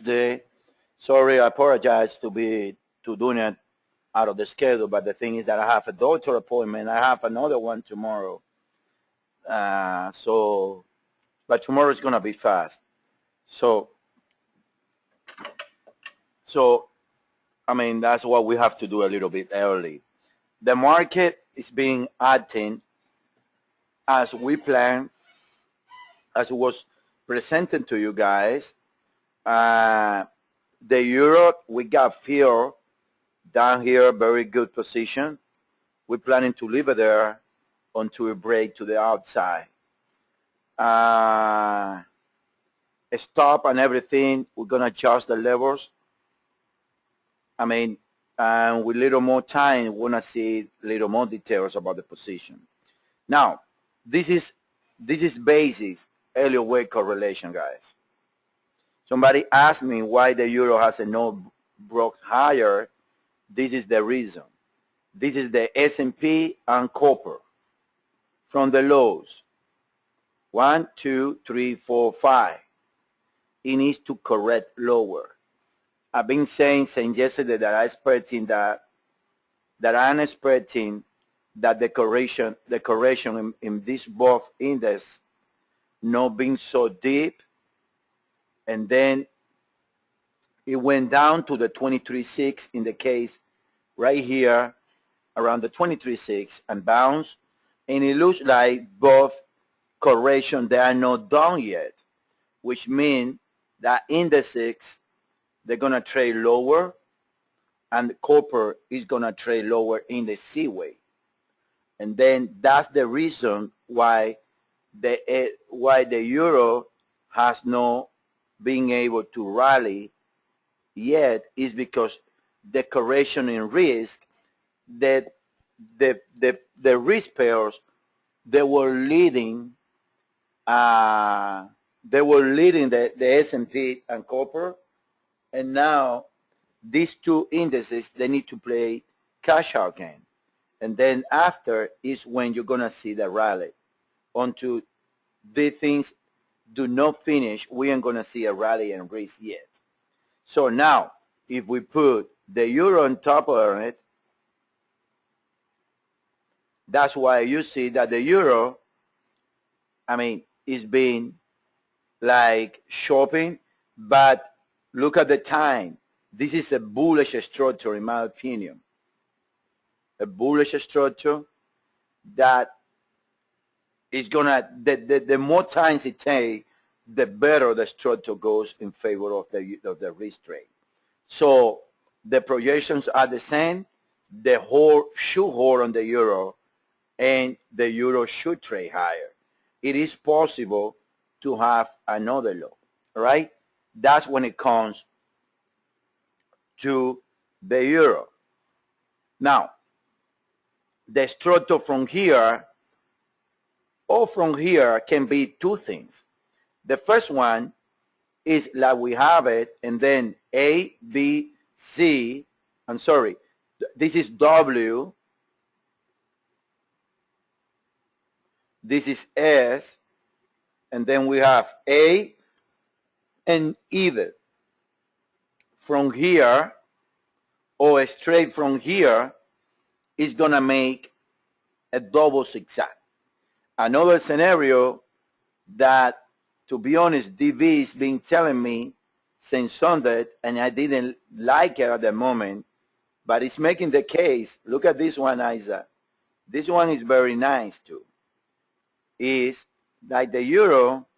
Tuesday. Sorry, I apologize to doing it out of the schedule, but the thing is that I have a doctor appointment. I have another one tomorrow. But tomorrow is gonna be fast. So I mean, that's what we have to do a little bit early. The market is being acting as we planned, as it was presented to you guys. The euro, we got fear down here, very good position. We're planning to leave it there until we break to the outside. Stop and everything, we're going to adjust the levels. I mean, with little more time, we're going to see little more details about the position. Now, this is basic Elliott Wave correlation, guys. Somebody asked me why the euro has not broke higher. This is the reason. This is the S&P and copper from the lows. 1, 2, 3, 4, 5. It needs to correct lower. I've been saying since yesterday that I'm expecting that the correction in this both index not being so deep, and then it went down to the 23.6 in the case right here around the 23.6 and bounced, and it looks like both correction they are not done yet, which means that indices they're gonna trade lower, and the copper is gonna trade lower in the C-way, and then that's the reason why the euro has not been able to rally yet, is because the correction in risk, that the risk pairs they were leading the S&P and copper, and now these two indices they need to play cash out game, and then after is when you're gonna see the rally. Until the things do not finish, we ain't gonna see a rally and risk yet. So now, if we put the euro on top of it, that's why you see that the euro, I mean, is being like shopping, but look at the time. This is a bullish structure, in my opinion. A bullish structure that is gonna, the more times it takes, the better the structure goes in favor of the risk trade. So the projections are the same. The hold should hold on the euro, and the euro should trade higher. It is possible to have another low, right? That's when it comes to the euro. Now, the structure from here or from here can be two things. The first one is like we have it, and then A, B, C, I'm sorry, this is W, this is S, and then we have A, and either from here or straight from here is gonna make a double zigzag. Another scenario that, to be honest, DV has been telling me since Sunday, and I didn't like it at the moment, but it's making the case. Look at this one, Isa. This one is very nice too. Is like the euro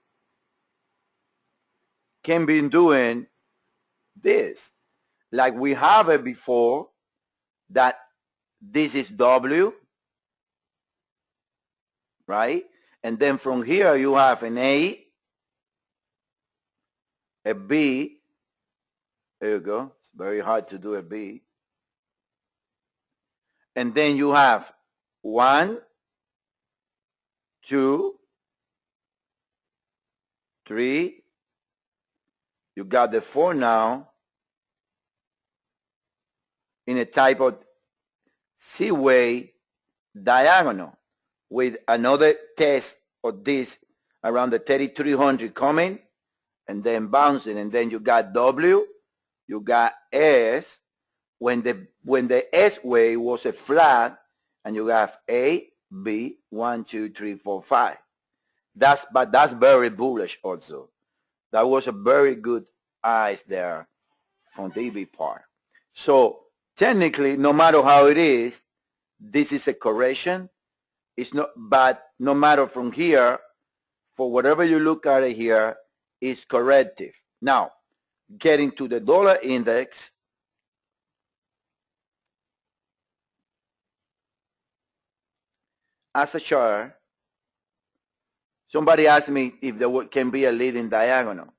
can be doing this. Like we have it before, that this is W, right? And then from here you have an A, a B. There you go. It's very hard to do a B. And then you have 1, 2, 3. You got the 4 now in a type of C-way diagonal with another test of this around the 3,300 coming, and then bouncing, and then you got W, you got S, when the S wave was a flat, and you have A, B, 1, 2, 3, 4, 5. But that's very bullish also. That was a very good eyes there from the EV part. So technically, no matter how it is, this is a correction. It's not, but no matter from here, for whatever you look at it here, it's corrective. Now, getting to the dollar index, as a chart, somebody asked me if there can be a leading diagonal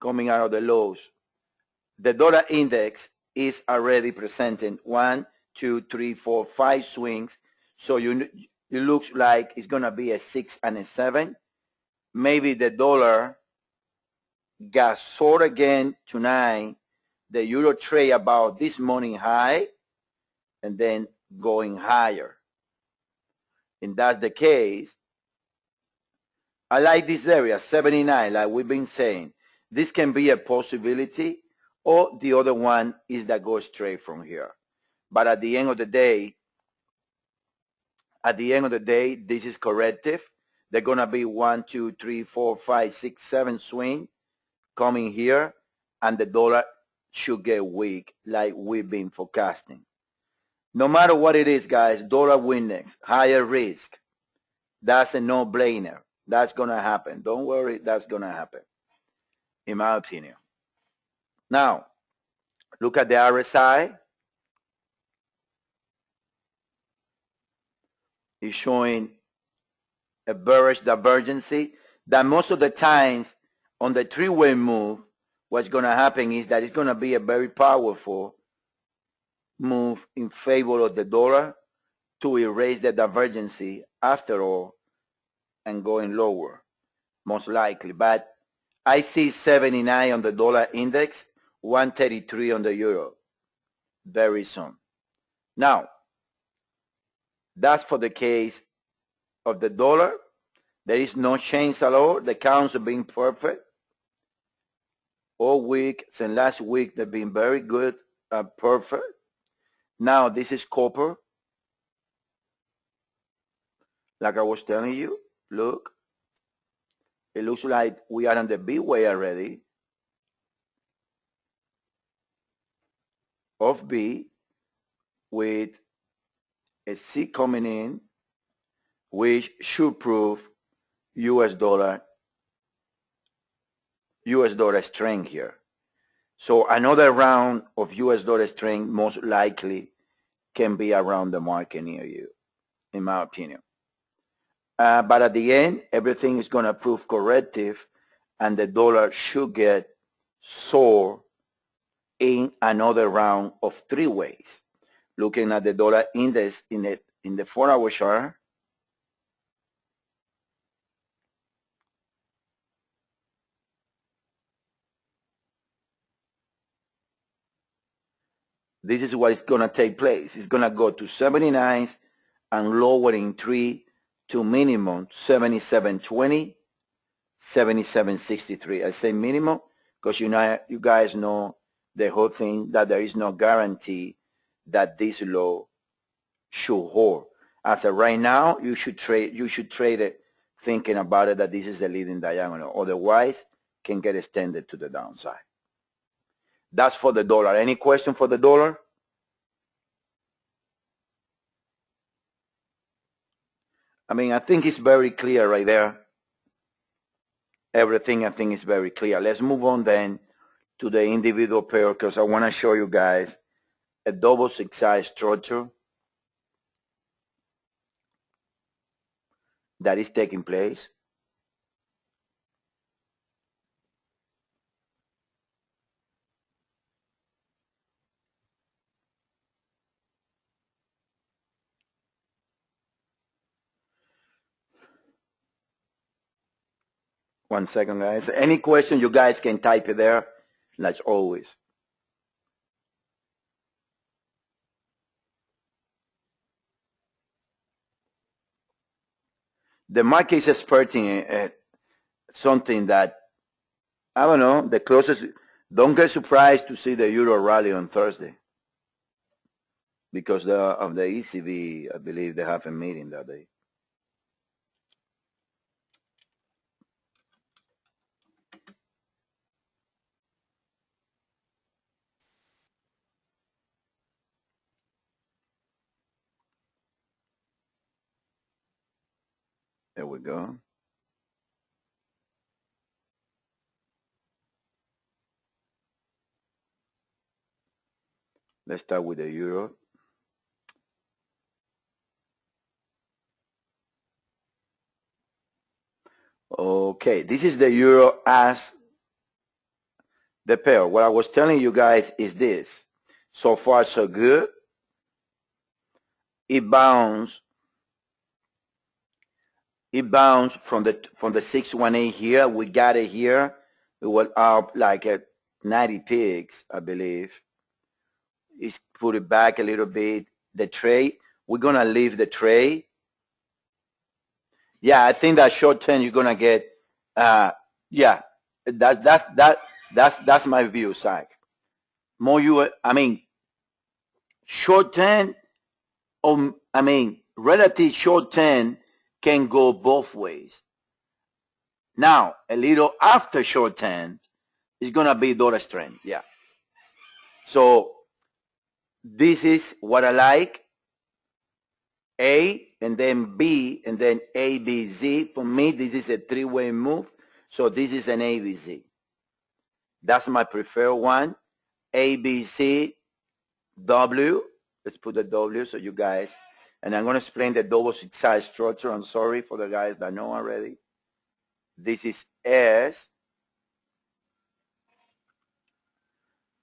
coming out of the lows. The dollar index is already presenting 1, 2, 3, 4, 5 swings. So it looks like it's going to be a 6 and a 7. Maybe the dollar got sold again tonight. The euro trade about this morning high and then going higher. And that's the case. I like this area, 79, like we've been saying. This can be a possibility, or the other one is that goes straight from here. But at the end of the day, this is corrective. They're going to be 1, 2, 3, 4, 5, 6, 7 swing coming here, and the dollar should get weak like we've been forecasting. No matter what it is, guys, dollar index, higher risk. That's a no-brainer. That's going to happen. Don't worry, that's going to happen, in my opinion. Now, look at the RSI. It's showing a bearish divergency that most of the times on the three-way move, what's going to happen is that it's going to be a very powerful move in favor of the dollar to erase the divergency after all and going lower, most likely. But I see 79 on the dollar index, 133 on the euro very soon. Now, that's for the case of the dollar. There is no change at all. The counts have been perfect all week. Since last week, they've been very good, perfect. Now, this is copper. Like I was telling you, look. It looks like we are on the B way already. Of B with a C coming in, which should prove US dollar strength here. So another round of US dollar strength most likely can be around the market near you, in my opinion. But at the end, everything is going to prove corrective, and the dollar should get sore in another round of three ways. Looking at the dollar index in the 4-hour chart, this is what is going to take place. It's going to go to 79s and lower in 3 to minimum 77.20, 77.63. I say minimum because you guys know the whole thing that there is no guarantee that this low should hold. As of right now, you should trade it thinking about it that this is the leading diagonal. Otherwise, can get extended to the downside. That's for the dollar. Any question for the dollar? I mean, I think it's very clear right there. Everything I think is very clear. Let's move on then to the individual pair because I want to show you guys a double zigzag structure that is taking place. One second, guys. Any question, you guys can type it there, like always. The market is expecting something that I don't know, the closest, don't get surprised to see the euro rally on Thursday because of the ECB, I believe they have a meeting that day. There we go. Let's start with the euro. Okay, this is the euro as the pair. What I was telling you guys is this. So far, so good. It bounced from the 618 here. We got it here. It was up like at 90 pips, I believe. It's put it back a little bit. The trade, we're gonna leave the trade. Yeah, I think that short term you're gonna get. Yeah, that's my view, Zach. Short term. Relative short term can go both ways. Now, a little after short term is gonna be dollar strength. Yeah. So this is what I like. A and then B and then ABC. For me, this is a three-way move. So this is an ABC. That's my preferred one. ABC, W. Let's put the W so you guys, and I'm going to explain the double zigzag structure. I'm sorry for the guys that know already. This is S.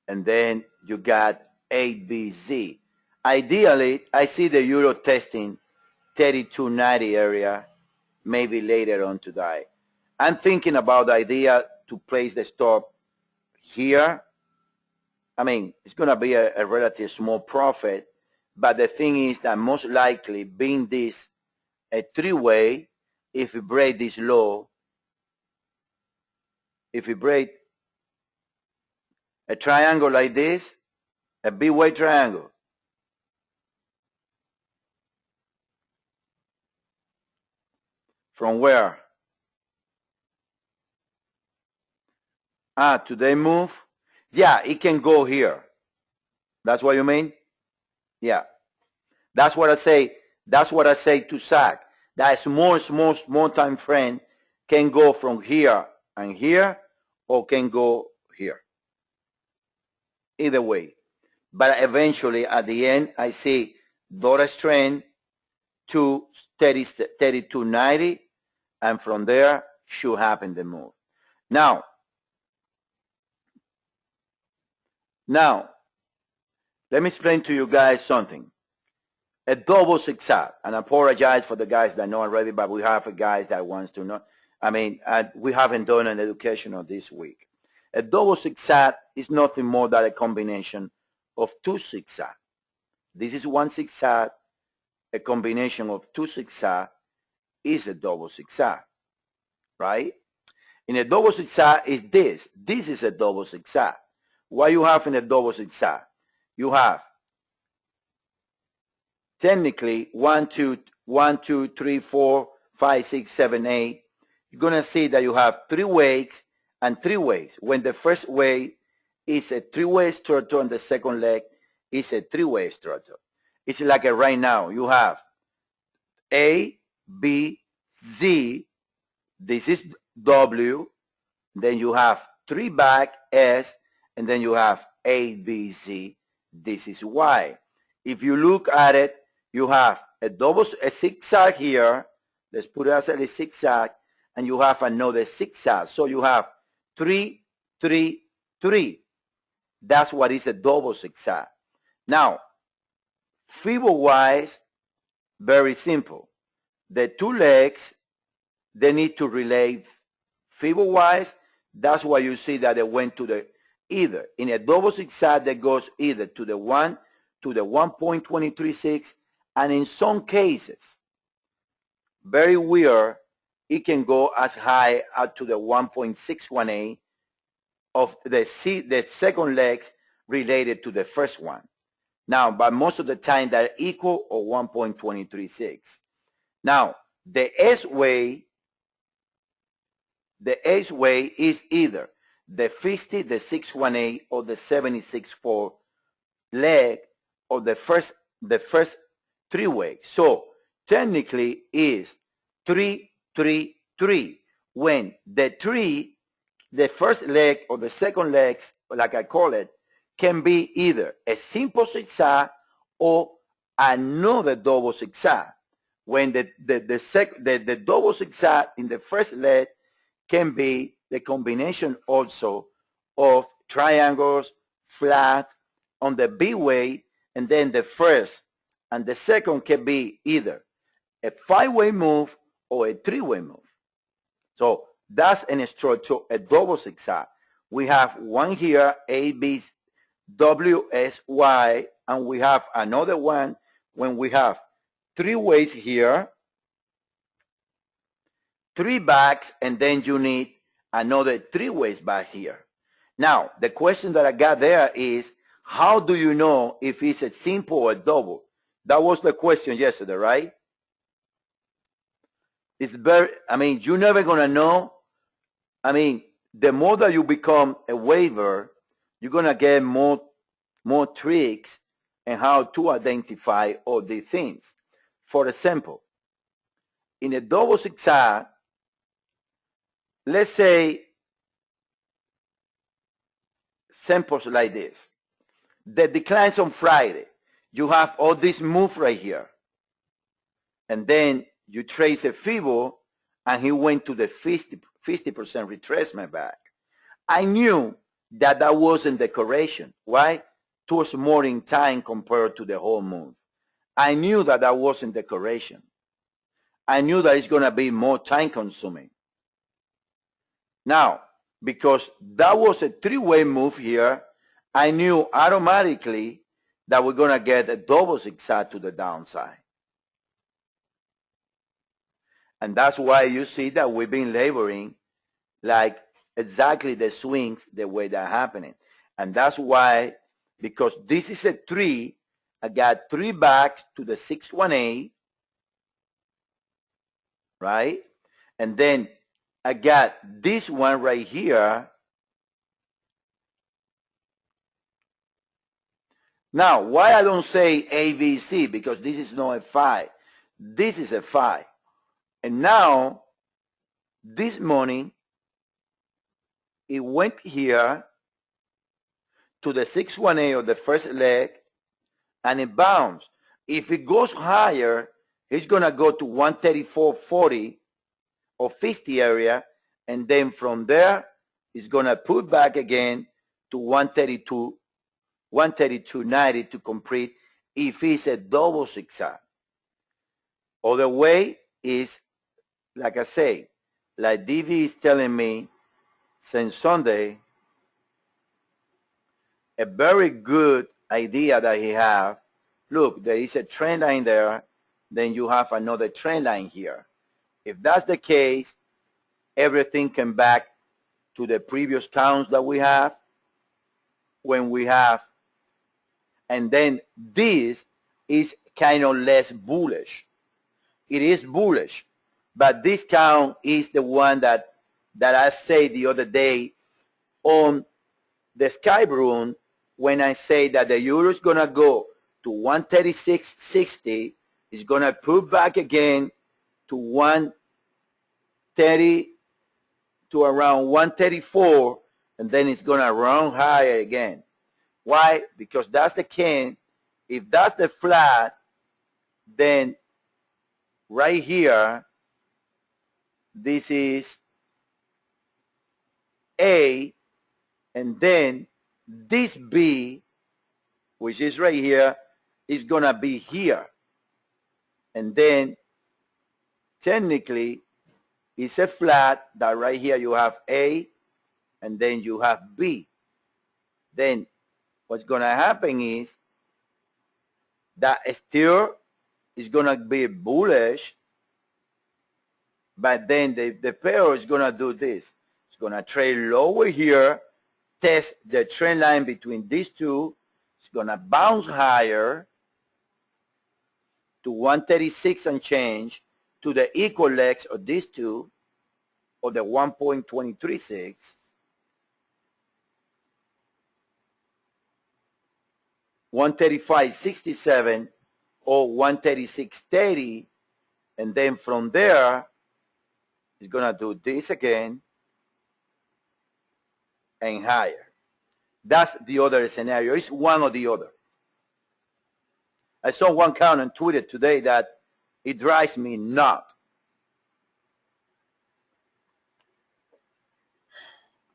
And then you got ABC. Ideally, I see the euro testing 32.90 area, maybe later on today. I'm thinking about the idea to place the stop here. It's going to be a relative small profit, but the thing is that most likely being this a three-way, if we break this low, if we break a triangle like this, a B-way triangle, from where? Today move? Yeah, it can go here. That's what you mean? Yeah. That's what I say. That's what I say to Zach. That small time frame can go from here and here, or can go here. Either way. But eventually, at the end, I see dollar strength to 32.90, and from there should happen the move. Now, let me explain to you guys something. A double zigzag, and I apologize for the guys that know already, but we have guys that wants to know. We haven't done an educational this week. A double zigzag is nothing more than a combination of two zigzags. This is one zigzag. A combination of two zigzags is a double zigzag, right? In a double zigzag is this. This is a double zigzag. What you have in a double zigzag? You have technically 1, 2, 3, 4, 5, 6, 7, 8. You're going to see that you have three ways and three ways. When the first way is a three-way structure and the second leg is a three-way structure. It's like right now. You have A, B, Z. This is W. Then you have three back, S. And then you have A, B, Z. This is Y. If you look at it, you have a zigzag here. Let's put it as a zigzag. And you have another zigzag. So you have 3, 3, 3. That's what is a double zigzag. Now, fibber-wise, very simple. The two legs, they need to relate fibber-wise. That's why you see that they went to the either. In a double zigzag, that goes either to the 1, to the 1.236, and in some cases, very weird, it can go as high up to the 1.618, of the second legs related to the first one. Now, but most of the time they're equal or 1.236. Now, the S way is either the 50, the 618, or the 76.4 leg of the first three-way. So technically is 333 when the first leg or the second legs, like I call it, can be either a simple zigzag or another double zigzag. When the double zigzag in the first leg can be the combination also of triangles, flat, on the B way, and then the first and the second can be either a five-way move or a three-way move. So that's an structure, a double zigzag. We have one here, A, B, W, S, Y, and we have another one when we have three ways here, three backs, and then you need another three ways back here. Now, the question that I got there is, how do you know if it's a simple or a double? That was the question yesterday, right? It's very, you're never going to know. The more that you become a waiver, you're going to get more tricks and how to identify all these things. For example, in a double zigzag, let's say samples like this. The declines on Friday, you have all this move right here. And then you trace a Fibo, and he went to the 50% retracement back. I knew that that wasn't the correction. Why? It was more in time compared to the whole move. I knew that that wasn't the correction. I knew that it's going to be more time consuming. Now, because that was a three-way move here, I knew automatically that we're going to get a double zigzag to the downside. And that's why you see that we've been laboring like exactly the swings the way they're happening. And that's why, because this is a 3, I got 3 back to the 618, right? And then I got this one right here. Now, why I don't say ABC? Because this is not a 5. This is a 5. And now, this morning, it went here to the 618 of the first leg, and it bounced. If it goes higher, it's going to go to 134.40 or 50 area, and then from there, it's going to put back again to 132.90 to complete if it's a double zigzag. Other way is, like I say, like DV is telling me since Sunday, a very good idea that he have. Look, there is a trend line there, then you have another trend line here. If that's the case, everything can back to the previous counts that we have when we have, and then this is kind of less bullish. It is bullish, but this count is the one that I said the other day on the Skype room when I say that the euro is going to go to 136.60, it's going to put back again to 130 to around 134, and then it's going to run higher again. Why? Because that's the can. If that's the flat, then right here, this is A, and then this B, which is right here, is going to be here. And then technically, it's a flat that right here you have A, and then you have B. Then what's going to happen is that still is going to be bullish, but then the pair is going to do this. It's going to trade lower here, test the trend line between these two. It's going to bounce higher to 136 and change, to the equal legs of these two, or the 1.236, 135.67 or 136.30, and then from there it's going to do this again and higher. That's the other scenario. It's one or the other. I saw one comment on Twitter today that it drives me nuts.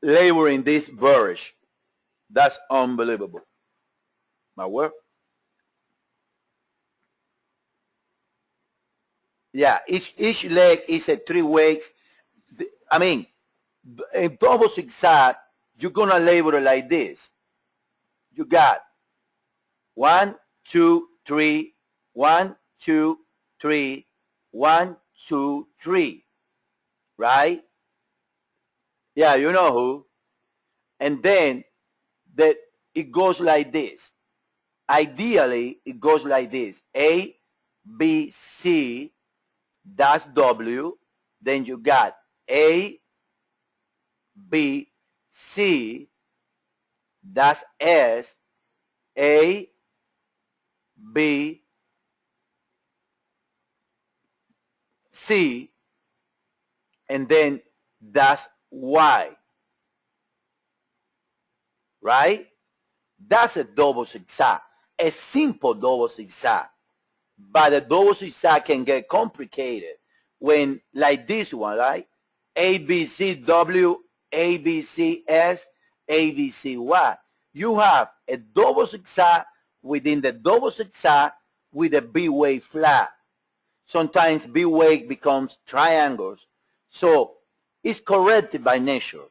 Laboring this bearish. That's unbelievable. My word. Yeah, each leg is a 3 weeks. I mean, a double zigzag, you're going to label it like this. You got 1, 2, 3, 1, 2, 3, 1, 2, 3. Right? Yeah, you know who. And then it goes like this. Ideally, it goes like this. A, B, C, that's W. Then you got A, B, C, that's S, A, B, C, and then that's Y. Right? That's a double zigzag. A simple double zigzag. But the double zigzag can get complicated when, like this one, right? ABCW, ABCS, ABCY. You have a double zigzag within the double zigzag with a B wave flat. Sometimes B wave becomes triangles. So it's corrected by nature.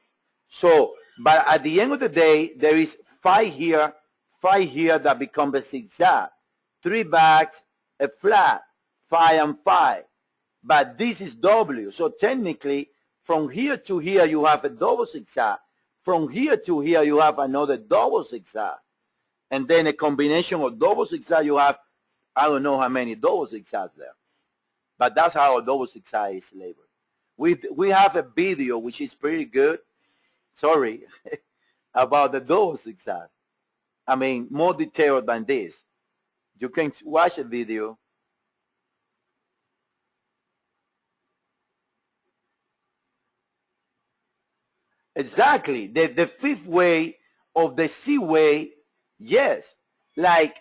So, but at the end of the day, there is 5 here that become a zigzag. 3 backs, a flat, 5 and 5. But this is W. So technically, from here to here, you have a double zigzag. From here to here, you have another double zigzag. And then a combination of double zigzag, you have, I don't know how many double zigzags there. But that's how a double zigzag is labeled. We have a video, which is pretty good, sorry, about the double zigzag. I mean, more detailed than this. You can watch a video. Exactly. The fifth way of the C way, yes. Like,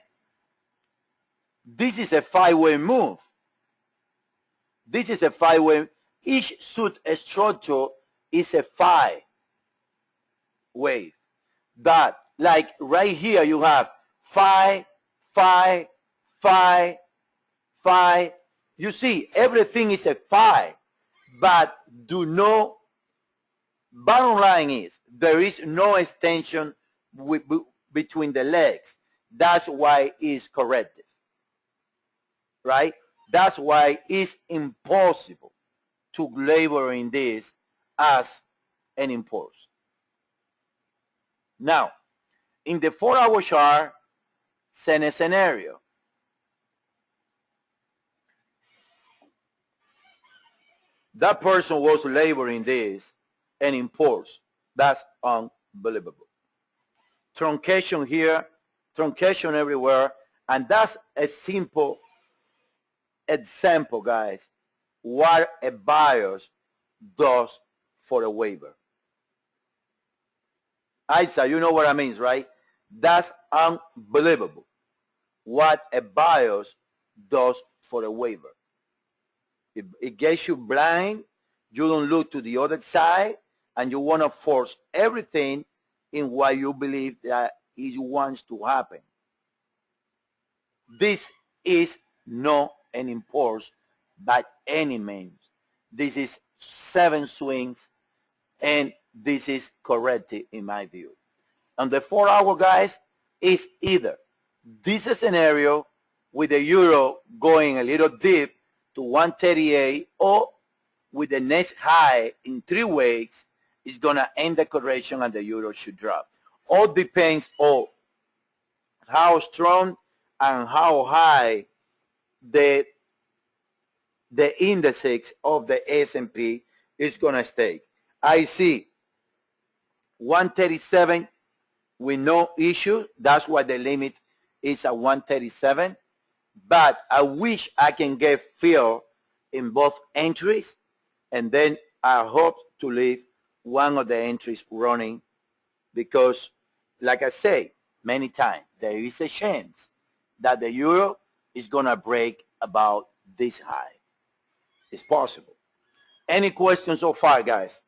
this is a 5-way move. This is a 5-way. Each suit structure is a 5 wave. That, like right here, you have 5, 5, 5, 5. You see, everything is a 5. But bottom line is, there is no extension between the legs. That's why it's corrective. Right? That's why it's impossible to label in this as an impulse. Now, in the 4-hour chart, same scenario. That person was labeling this an impulse. That's unbelievable. Truncation here, truncation everywhere, and that's a simple example, guys, what a bias does for a waiver. Isa, you know what I mean, right? That's unbelievable what a bias does for a waiver. It gets you blind, you don't look to the other side, and you want to force everything in what you believe that it wants to happen. This is not an impulse by any means. This is 7 swings, and this is corrected in my view. And the 4-hour, guys, is either this scenario with the euro going a little deep to 138, or with the next high in 3 weeks, it's going to end the correction and the euro should drop. All depends on how strong and how high the indices of the S&P is going to stay. I see 137 with no issue. That's why the limit is at 137. But I wish I can get fill in both entries, and then I hope to leave one of the entries running, because like I say many times, there is a chance that the euro is going to break about this high. It's possible. Any questions so far, guys?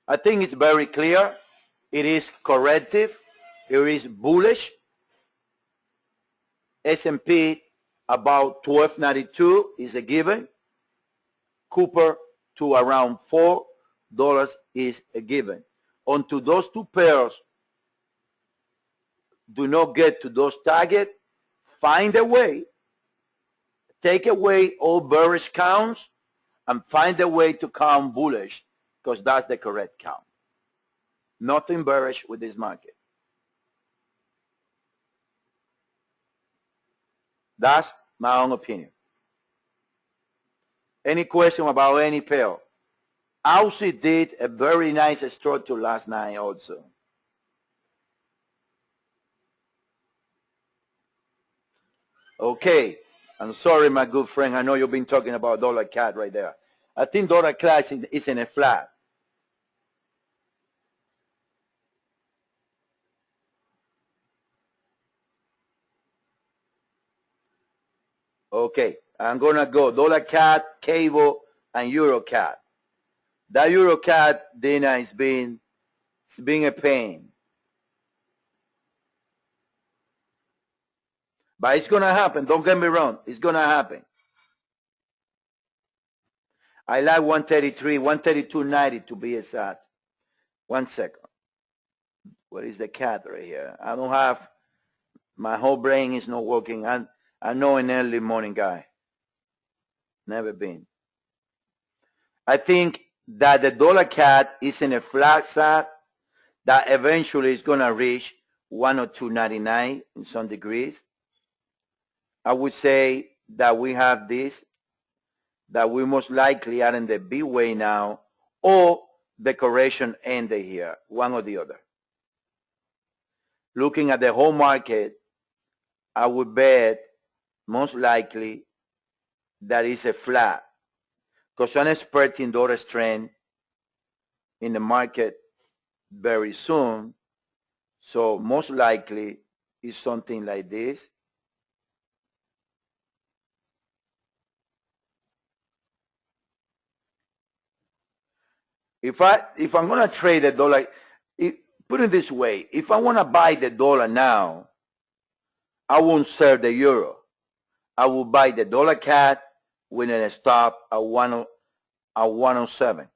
I think it's very clear. It is corrective. It is bullish. S&P about 1292 is a given. Cooper to around $4 is a given. Onto those two pairs do not get to those targets, find a way, take away all bearish counts, and find a way to count bullish, because that's the correct count. Nothing bearish with this market. That's my own opinion. Any question about any pair? Aussie did a very nice structure last night also. Okay, I'm sorry, my good friend. I know you've been talking about dollar CAD right there. I think dollar CAD is in a flat. Okay, I'm going to go dollar CAD, cable, and euro CAD. That euro CAD, Dina, it's been a pain. But it's going to happen. Don't get me wrong. It's going to happen. I like 133, 132.90 to be exact. 1 second. What is the CAD right here? I don't have, my whole brain is not working. I know an early morning guy. Never been. I think that the dollar CAD is in a flat side that eventually is going to reach 102.99 in some degrees. I would say that we have this, that we most likely are in the B way now, or the correction ended here, one or the other. Looking at the whole market, I would bet most likely that is a flat, because I'm expecting dollar strength in the market very soon. So most likely is something like this. If I'm going to trade the dollar, put it this way, if I want to buy the dollar now, I won't sell the euro. I will buy the dollar CAD with a stop at 107.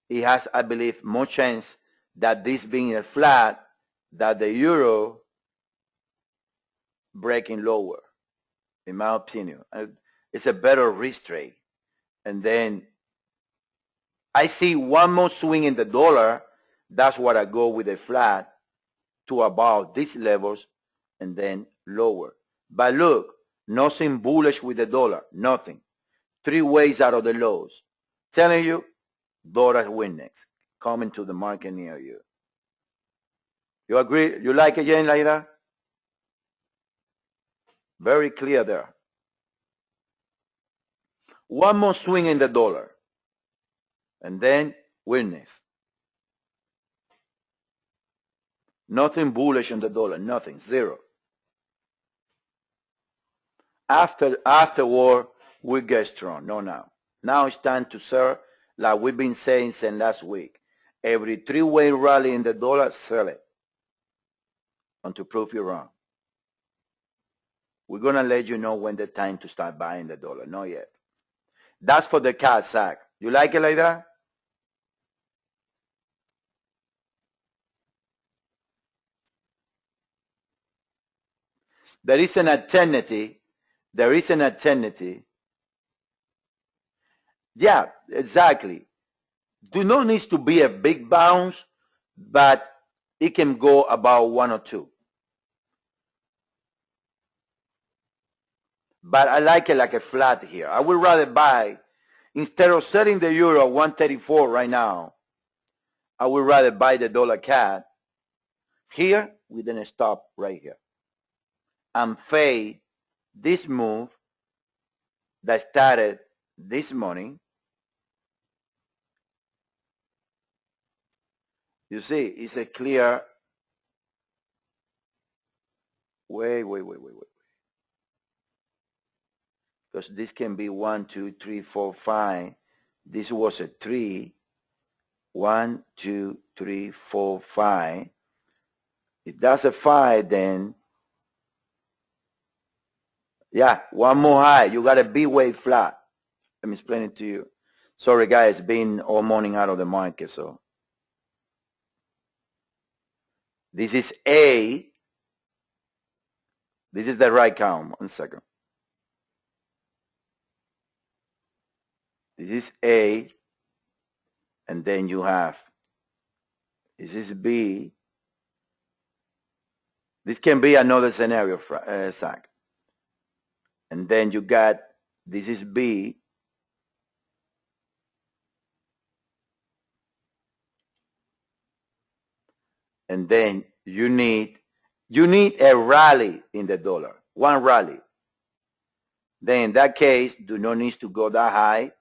It has, I believe, more chance that this being a flat, that the euro breaking lower, in my opinion. It's a better risk trade. And then I see one more swing in the dollar. That's what I go with a flat to about these levels and then lower. But look, nothing bullish with the dollar, nothing. 3 ways out of the lows. Telling you, dollar win next, coming to the market near you. You agree? You like it, Jane, like that? Very clear there. One more swing in the dollar. And then witness. Nothing bullish in the dollar, nothing, zero. After war, we get strong. No, now. Now it's time to sell, like we've been saying since last week. Every 3-way rally in the dollar, sell it. And to prove you wrong. We're going to let you know when the time to start buying the dollar. Not yet. That's for the cash sack. You like it like that? There is an alternative. There is an alternative. Yeah, exactly. do not need to be a big bounce, but it can go about 1 or 2. But I like it like a flat here. I would rather buy, instead of selling the euro at 134 right now, I would rather buy the dollar CAD here with a stop right here and fade this move that started this morning. You see, it's a clear, wait. Because this can be 1, 2, 3, 4, 5. This was a 3. 1, 2, 3, 4, 5. If that's a 5, then yeah, one more high. You got a B wave flat. Let me explain it to you. Sorry, guys, been all morning out of the market, so this is A. This is the right count. 1 second. This is A, and then you have, this is B. This can be another scenario, Zach. And then you got, this is B. And then you need a rally in the dollar, one rally. Then in that case, do not need to go that high.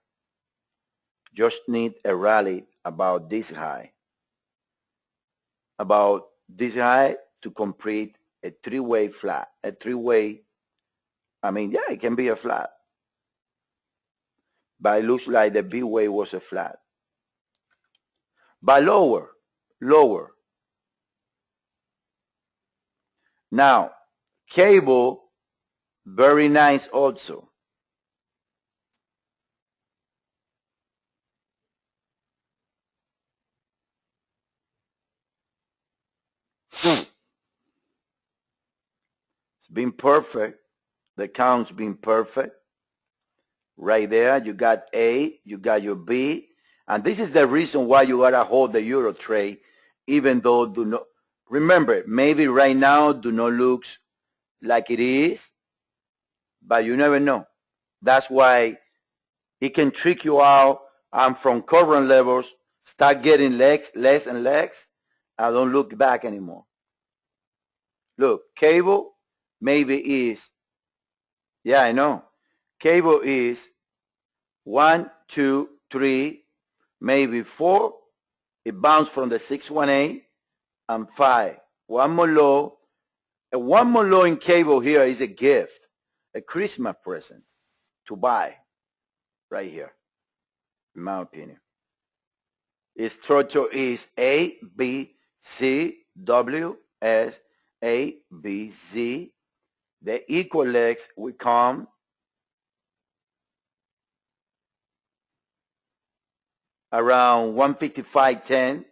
Just need a rally about this high. About this high to complete a three-way flat. A three-way, I mean, yeah, it can be a flat. But it looks like the B wave was a flat. But lower. Now, cable, very nice also. It's been perfect. The count's been perfect. Right there, you got A, you got your B. And this is the reason why you got to hold the euro trade, even though do not, remember, maybe right now do not look like it is, but you never know. That's why it can trick you out, and from current levels, start getting legs, less and legs, and don't look back anymore. Look, cable maybe is, yeah, I know. Cable is 1, 2, 3, maybe 4. It bounced from the 618 and 5. One more low. And one more low in cable here is a gift, a Christmas present to buy right here, in my opinion. Its structure is A, B, C, W, S, A, B, Z. The equal legs will come around 155.10,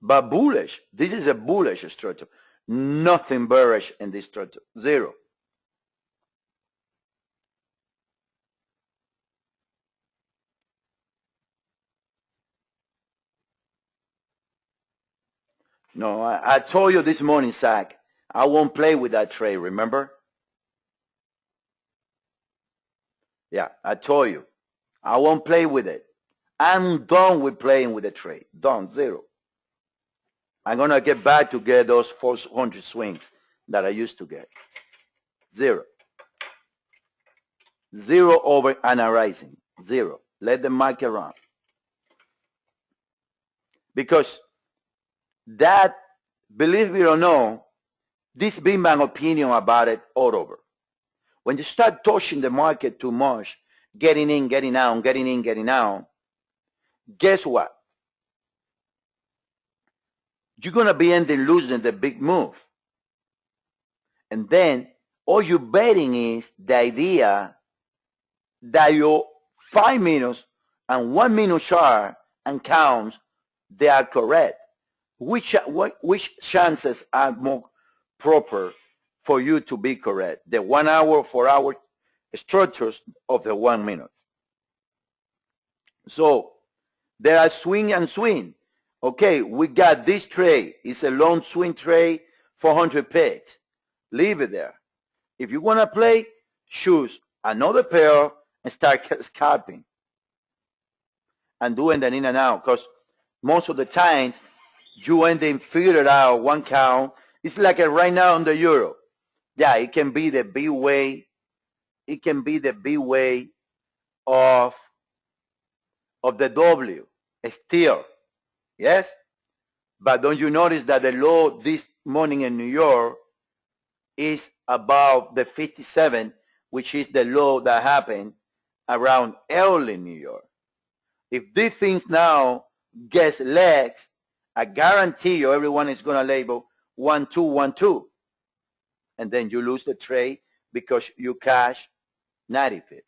but bullish. This is a bullish structure. Nothing bearish in this structure. Zero. No, I told you this morning, Zach, I won't play with that trade, remember? Yeah, I told you. I won't play with it. I'm done with playing with the trade. Done. Zero. I'm going to get back to get those 400 swings that I used to get. Zero. Zero over analyzing. Zero. Let the market run. Because that, believe it or not, this been my opinion about it all over. When you start touching the market too much, getting in, getting out, getting in, getting out, guess what? You're going to be ending losing the big move. And then all you're betting is the idea that your 5 minutes and 1 minute chart and counts, they are correct. Which chances are more proper for you to be correct? The 1 hour, 4 hour structures of the 1 minute. So There are swing and swing. Okay, we got this trade. It's a long swing trade, 400 pips. Leave it there. If you want to play, choose another pair and start scalping and doing the in and out, because most of the times you end up figure out one count. It's like right now on the euro. Yeah, it can be the B way. It can be the B way of the W still. Yes? But don't you notice that the low this morning in New York is above the 57, which is the low that happened around early New York. If these things now gets legs, I guarantee you everyone is going to label 1, 2, 1, 2. And then you lose the trade because you cash 90 pips.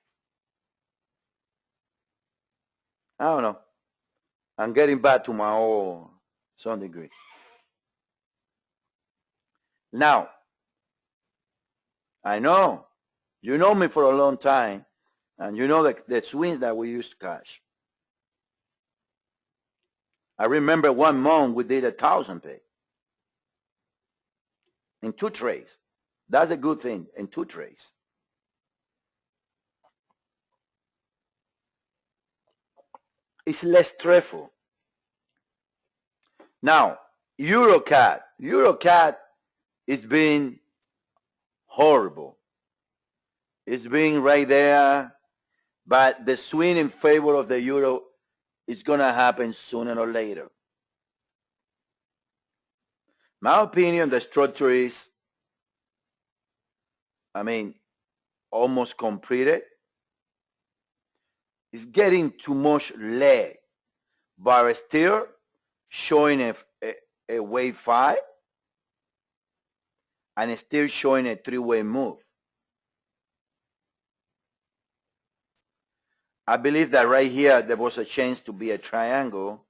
I don't know. I'm getting back to my old some degree. Now, I know, you know me for a long time, and you know the swings that we used to cash. I remember one month we did 1,000 pips in 2 trades. That's a good thing, in 2 trades. It's less stressful. Now, EuroCAD is being horrible. It's being right there, but the swing in favor of the euro is going to happen sooner or later. My opinion, the structure is, almost completed. It's getting too much leg, but still showing a wave 5 and it's still showing a 3-way move. I believe that right here there was a chance to be a triangle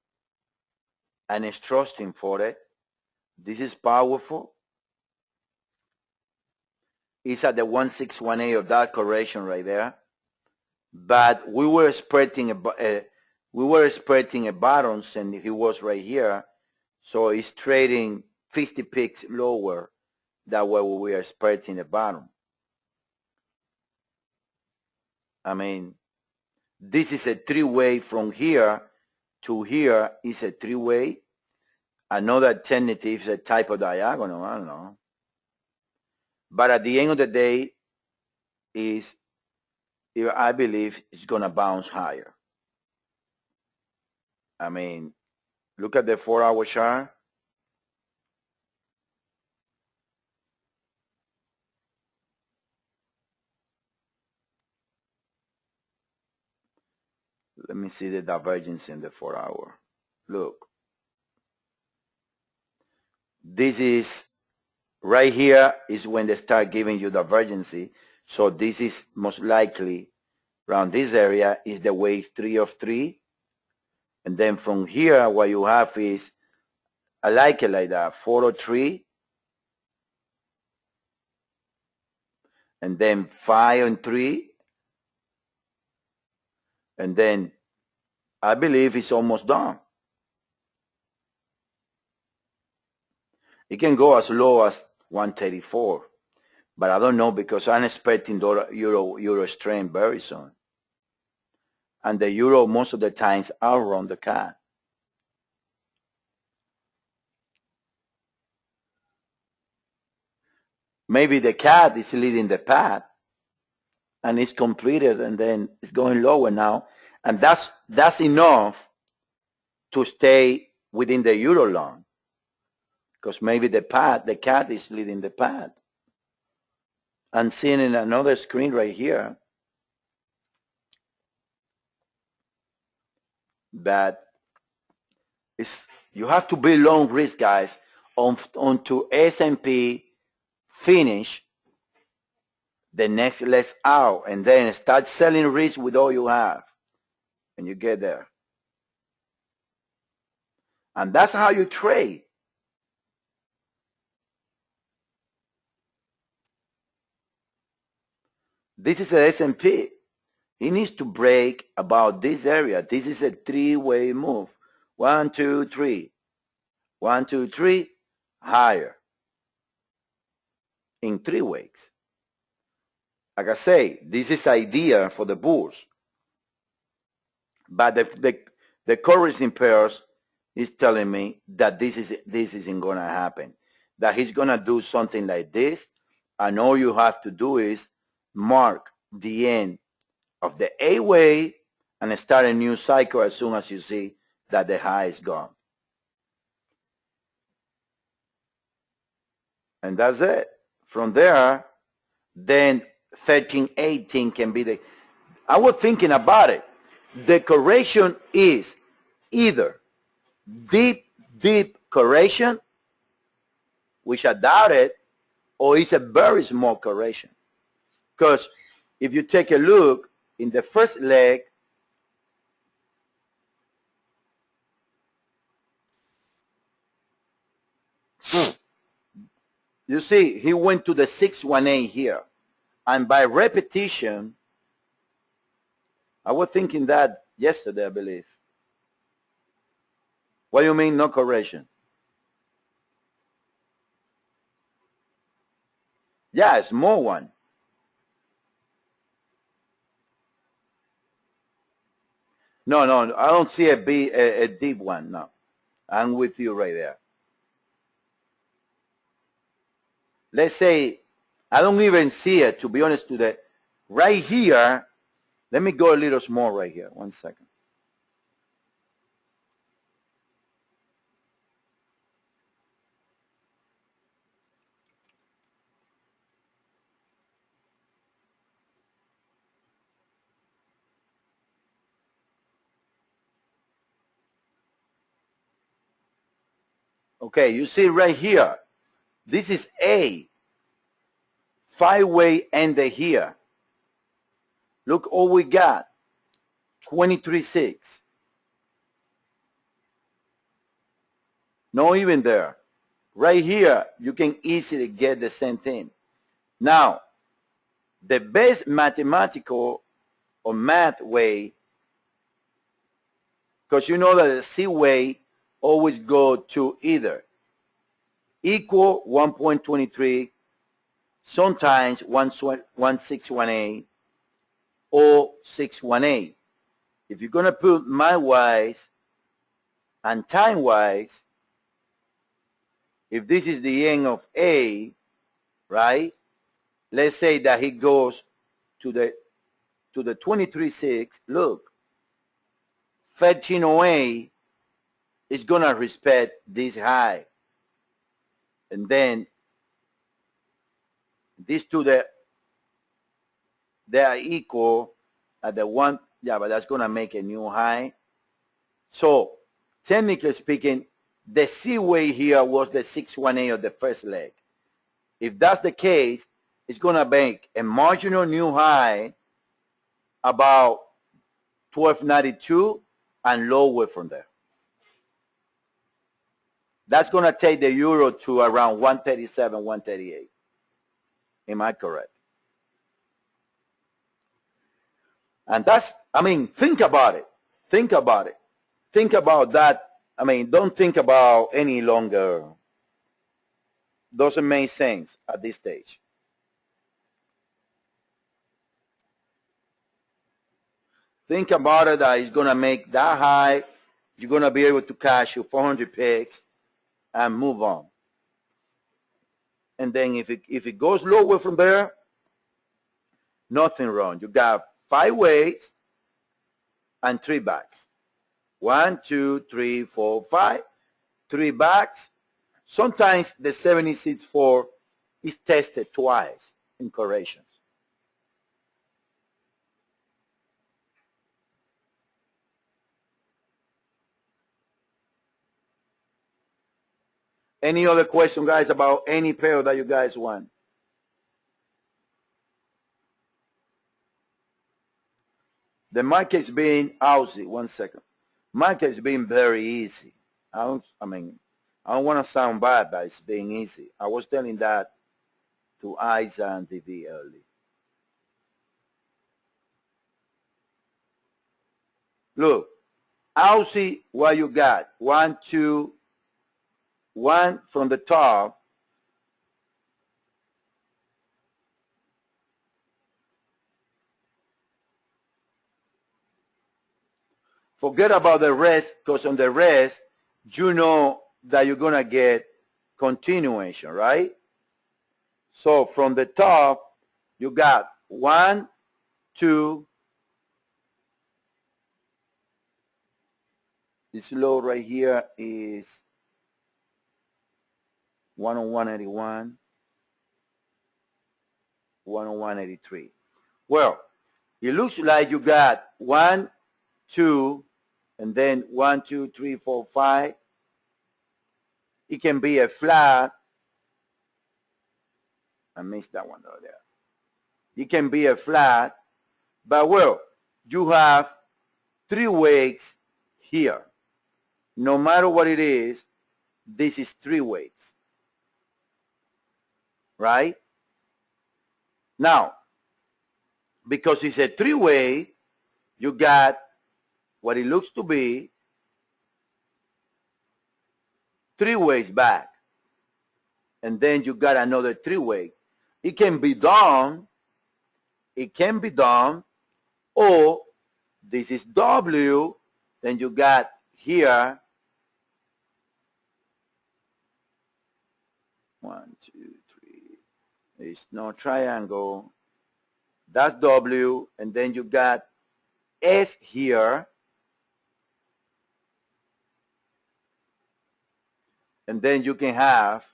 and it's trusting for it. This is powerful. It's at the 1618 of that correction right there. But we were expecting a bottoms, and he was right here, so it's trading 50 picks lower than what we were expecting the bottom. This is a 3-way from here to here is a 3-way. Another alternative is a type of diagonal, I don't know. But at the end of the day, I believe it's going to bounce higher. Look at the 4-hour chart. Let me see the divergence in the 4-hour. Look. This is, right here is when they start giving you divergency. So this is most likely around this area is the wave 3 of 3. And then from here, what you have is, I like it like that, 403. And then 5 and 3. And then I believe it's almost done. It can go as low as 134. But I don't know, because I'm expecting euro strength very soon. And the euro most of the times outrun the CAD. Maybe the CAD is leading the path and it's completed, and then it's going lower now. And that's enough to stay within the euro long, because maybe the CAD is leading the path. I'm seeing in another screen right here that you have to be long risk, guys, onto S&P finish the next leg out, and then start selling risk with all you have when you get there. And that's how you trade. This is an S&P. He needs to break about this area. This is a three-way move. 1, 2, 3. 1, 2, 3, higher. In 3 ways. Like I say, this is idea for the bulls. But the currency pairs is telling me that this isn't going to happen. That he's going to do something like this, and all you have to do is mark the end of the A wave and start a new cycle as soon as you see that the high is gone. And that's it. From there, then 13, 18 can be the... I was thinking about it. The correction is either deep, deep correction, which I doubt it, or it's a very small correction. Because if you take a look in the first leg, you see he went to the 618 here. And by repetition, I was thinking that yesterday, I believe. What do you mean no correction? Yeah, a small one. No, I don't see a deep one. No, I'm with you right there. Let's say I don't even see it, to be honest, right here. Let me go a little small right here. 1 second. Okay, you see right here, this is A. 5-way ended here. Look all we got, 23.6. Not even there. Right here, you can easily get the same thing. Now, the best mathematical or math way, because you know that the C way always go to either equal 1.23, sometimes 1618 or 618. If you're going to put my-wise and time-wise, if this is the end of A, right? Let's say that he goes to the 23.6. Look, 1308 is going to respect this high. And then these two, they are equal at the one. Yeah, but that's going to make a new high. So technically speaking, the C way here was the 618 of the first leg. If that's the case, it's going to make a marginal new high about 1292 and lower from there. That's going to take the euro to around 137, 138. Am I correct? And that's, I mean, think about it. Think about it. Think about that. I mean, don't think about any longer. Doesn't make sense at this stage. Think about it that it's going to make that high. You're going to be able to cash your 400 picks and move on. And then if it goes lower from there, nothing wrong. You got 5 ways and 3 backs. 1, 2, 3, 4, 5. 3 backs. Sometimes the 76.4 is tested twice in corrections. Any other question, guys, about any pair that you guys want? The market's being Aussie. 1 second. Market's being very easy. I don't want to sound bad, but it's being easy. I was telling that to Isa and TV early. Look, Aussie, what you got? 1, 2, 1 from the top. Forget about the rest, because on the rest, you know that you're going to get continuation, right? So from the top, you got 1, 2. This low right here is 101.81, 101.83. Well, it looks like you got 1, 2, and then 1, 2, 3, 4, 5. It can be a flat. I missed that one over there. It can be a flat, but well, you have 3 weights here. No matter what it is, this is 3 weights, right? Now, because it's a 3-way, you got what it looks to be 3 ways back. And then you got another 3-way. It can be done. It can be done. Or this is W. Then you got here 1, 2, 3. It's no triangle. That's W. And then you got S here. And then you can have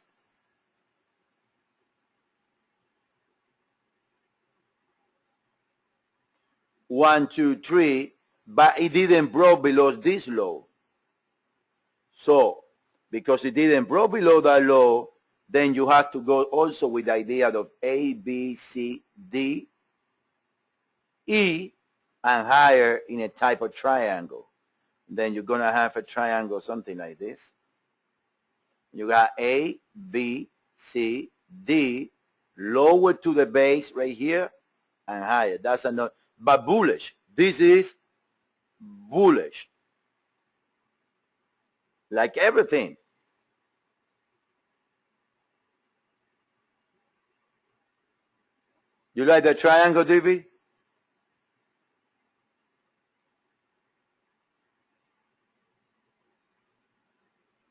one, two, three, but it didn't broke below this low. So because it didn't broke below that low, then you have to go also with the idea of A, B, C, D, E, and higher in a type of triangle. Then you're going to have a triangle something like this. You got A, B, C, D, lower to the base right here, and higher. That's another, but bullish. This is bullish. Like everything. You like the triangle, DB?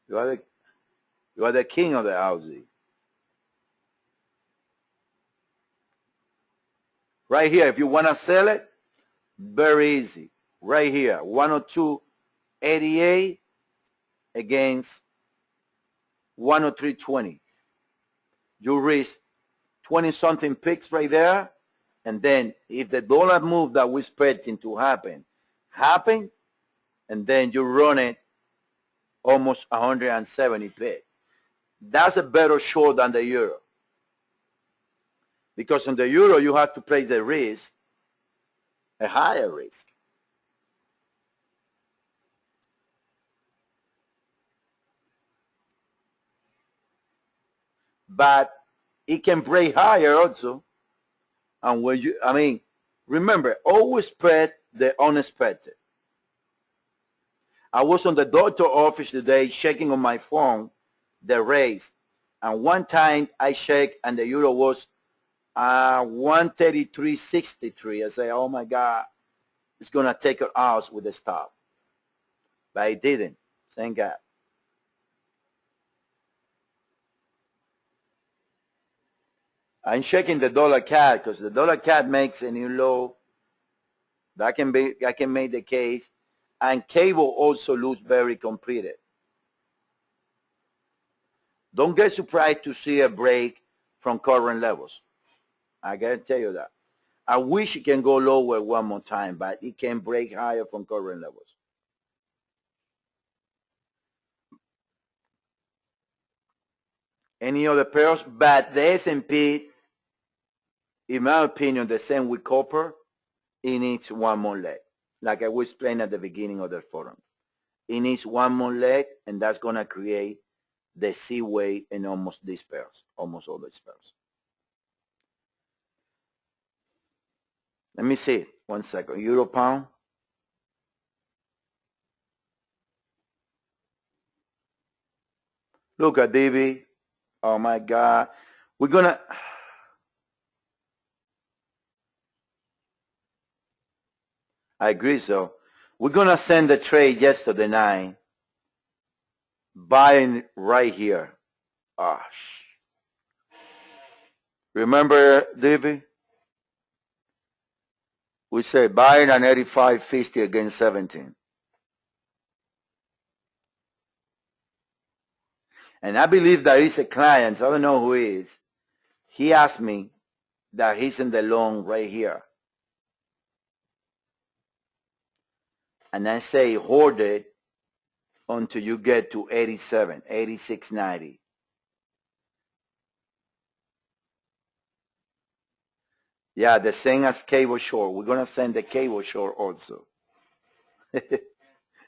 You are the king of the Aussie. Right here, if you want to sell it, very easy. Right here, 102.88 against 103.20. You risk 20-something picks right there, and then if the dollar move that we expecting to happen, and then you run it almost 170 picks. That's a better short than the euro. Because in the euro, you have to place the risk, a higher risk. But it can break higher also. And when you, remember, always spread the unexpected. I was on the doctor office today checking on my phone the rates. And one time I checked and the euro was 133.63. I say, oh my God, it's going to take it out with the stop. But it didn't. Thank God. I'm checking the dollar CAD because the dollar CAD makes a new low. That can make the case. And cable also looks very completed. Don't get surprised to see a break from current levels. I gotta tell you that. I wish it can go lower one more time, but it can break higher from current levels. Any other pairs? But the S&P, in my opinion, the same with copper, it needs one more leg. Like I was explaining at the beginning of the forum. It needs one more leg, and that's going to create the C wave in almost these pairs, almost all these pairs. Let me see. 1 second. Euro pound. Look at DB. Oh my God. We're gonna. I agree. So we're gonna send the trade yesterday night. Buying right here. Gosh. Remember, DB? We say buying an 85.50 against 17. And I believe there is a client, I don't know who he is. He asked me that he's in the long right here. And I say hold it until you get to 87, 86.90. Yeah, the same as cable short. We're going to send the cable short also.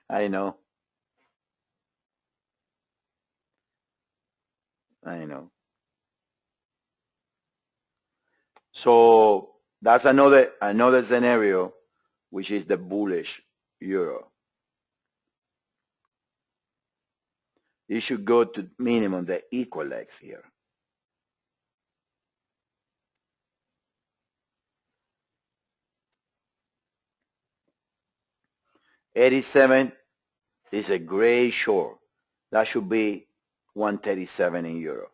I know. I know. So that's another scenario, which is the bullish euro. You should go to minimum the equal X here. $87 is a gray short. That should be 137 in euro.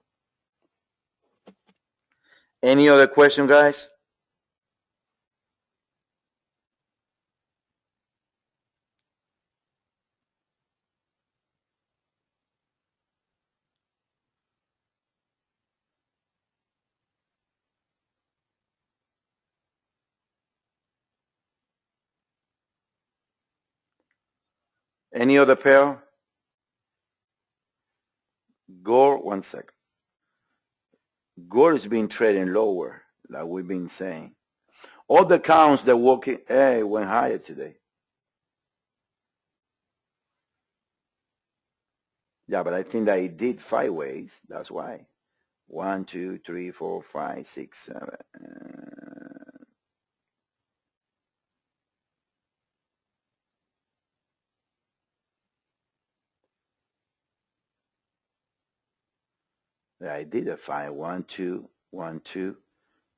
Any other question, guys? Any other pair? Gore, one second. Gore is being trading lower, like we've been saying. All the counts they're walking, hey, went higher today. Yeah, but I think that it did 5 ways. That's why. 1, 2, 3, 4, 5, 6, 7. Yeah, I did a 5. 1, 2, 1, 2,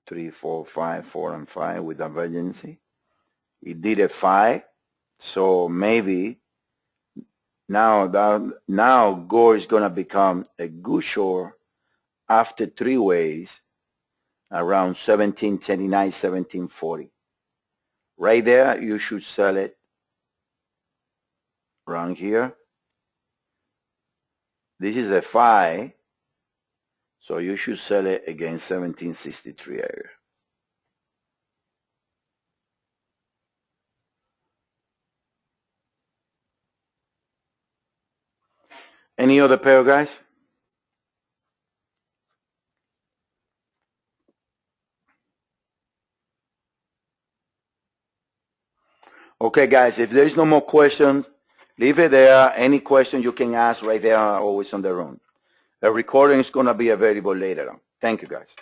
3, 4, 5, 4, and 5 with divergency. It did a 5. So maybe now Gore is going to become a good short after 3 ways around 1739, 1740. Right there, you should sell it around here. This is a 5, so you should sell it against 1763 area. Any other pair, guys? Okay, guys, if there is no more questions, leave it there. Any question you can ask right there, always on the room. The recording is going to be available later on. Thank you, guys.